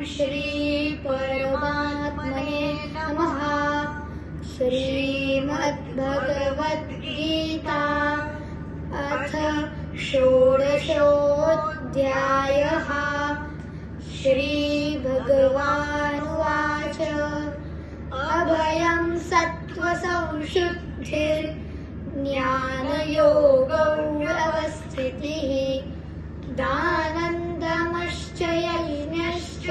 श्री परमात्मने नमः। श्रीमद्भगवद्गीता अथ षोडशोऽध्यायः। श्रीभगवानुवाच अभयं सत्त्वसंशुद्धिर्ज्ञानयोगो व्यवस्थितिः दानन्दमश्च यज्ञश्च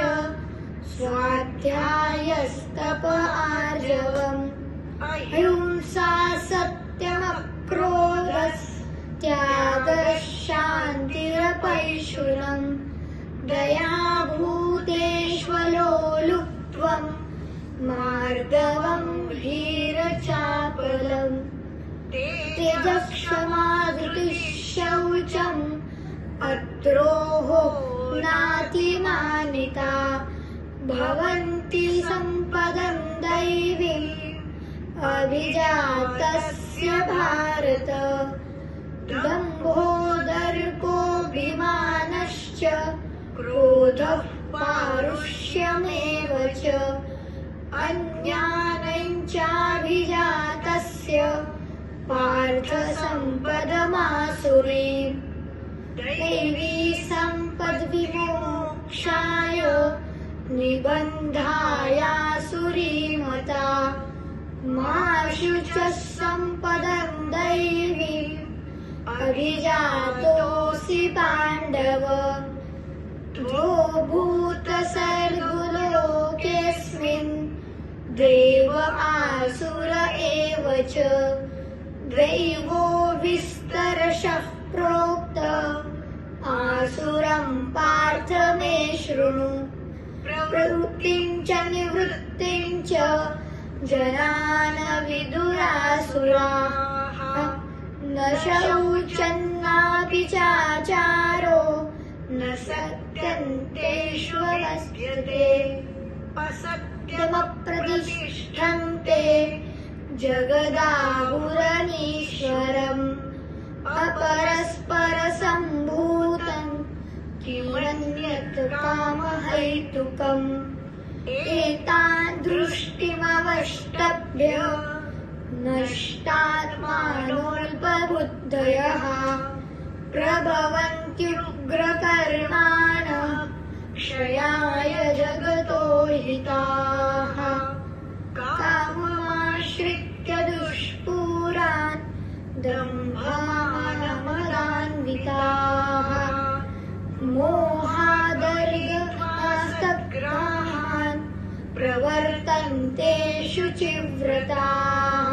स्वाध्यायस्तप आर्जवम् अहिंसा सत्यमक्रोधस्त्यागः शान्तिरपैशुनम् दया भूतेष्वलोलुप्त्वम् मार्दवम् वीरचापलम् तेजःक्षमा धृतिः शौचम् अद्रोहो नातिमानिता भवन्ति सम्पदं दैवीम् अभिजातस्य भारत दम्भो दर्पोऽभिमानश्च क्रोधः पारुष्यमेव च अन्यानं चाभिजातस्य पार्थ सम्पदमासुरीम् दैवी सम्पद्विमोक्षाय निबन्धायासुरीमता मा शुचः सम्पदं दैवीम् अभिजातोऽसि पाण्डव द्वौ भूतसर्गलोकेऽस्मिन् देव आसुर एव च दैवो विस्तरशः प्रोक्त आसुरं पार्थ मे शृणु प्रवृत्तिं च निवृत्तिं च जनान विदुरासुराः न शौचन्नापि चाचारो न सत्यन्तेष्वनस्यते असत्यमप्रतिष्ठन्ते जगदाहुरनीश्वरम् अपरस्परसम्भूतम् किमन्यत् कामहैतुकम् एतान् दृष्टिमवष्टभ्य नष्टात्मानोऽल्पबुद्धयः प्रभवन्त्युग्रकर्माणः क्षयाय जगतो हिताः काममाश्रित्य दुष्पूरान् दम्भानमदान्विताः मोहादर्गआसक्तान् प्रवर्तन्ते शुचिव्रताः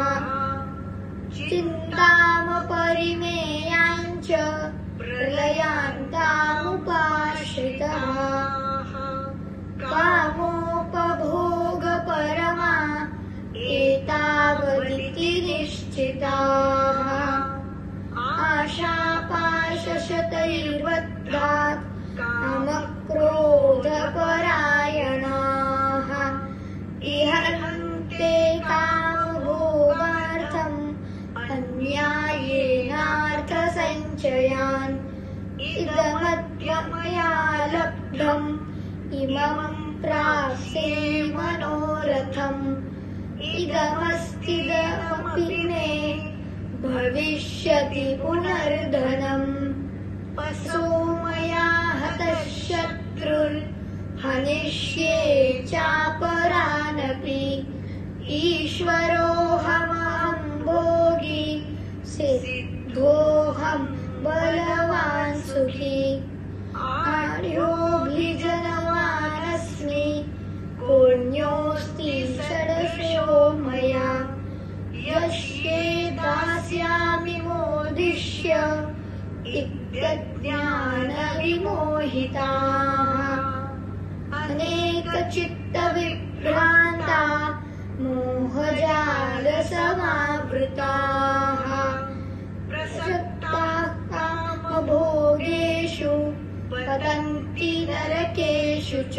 चिन्तामपरिमेयाञ्च प्रलयान्तामुपाश्रिताः कामोपभोगपरमा एतावदिति निश्चिताः आशापाशशतैर्बद्धाः कामक्रोधपरायणाः इहन्ते कामभोगार्थम् अन्यायेनार्थसञ्चयान् इदमद्य मया लब्धम् इमं प्राप्स्ये मनोरथम् इदमस्तिदमपि मे भविष्यति पुनर्धनम् पशो मया हतः शत्रुर्हनिष्ये चापरानपि ईश्वरोऽहमहं भोगी सिद्धोऽहं बलवान् सुखी आर्योऽभिजनवानस्मि पुण्योऽस्ति षडशो मया यस्ये दास्यामि मोदिष्य इत्यज्ञानविमोहिताः अनेकचित्तविभ्रान्ता मोहजालसमावृताः प्रसक्ताः कामभोगेषु पतन्ति नरकेषु च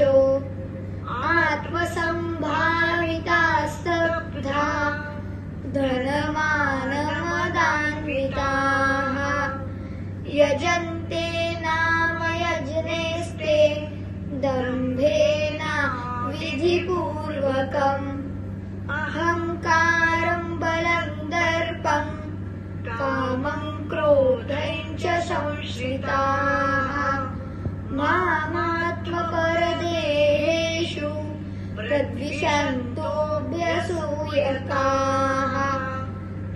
आत्मसम्भाविताः स्तब्धा धनमानमदान्विताः यजन्ते नाम यज्ञेस्ते दम्भेनाभिजायते मायामेकम् अहङ्कारं बलं दर्पं कामं क्रोधं च संश्रिताः मामात्मपरदेहेषु प्रद्विषन्तोऽभ्यसूयकाः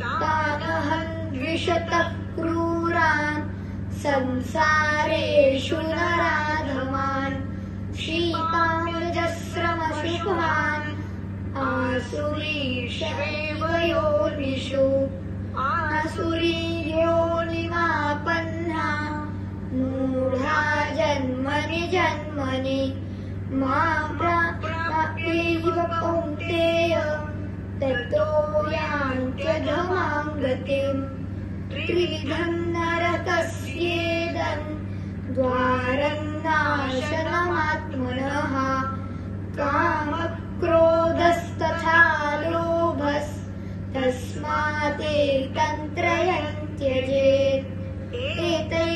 तानहं द्विषतः क्रूरान् संसारेषु नराधमान् क्षिपामजस्रमशुभान् आसुरीष्वेव योनिषु आसुरीयोनिमापन्ना मूढा जन्मनि जन्मनि मां प्राप्यैव कौन्तेय ततो यान्त्यधमां गतिम् त्रिविधं नरकस्येदं द्वारं नाशनमात्मनः कामक्रोधस्तथा लोभस्तस्मादेतन्त्रयं त्यजेत् एतैः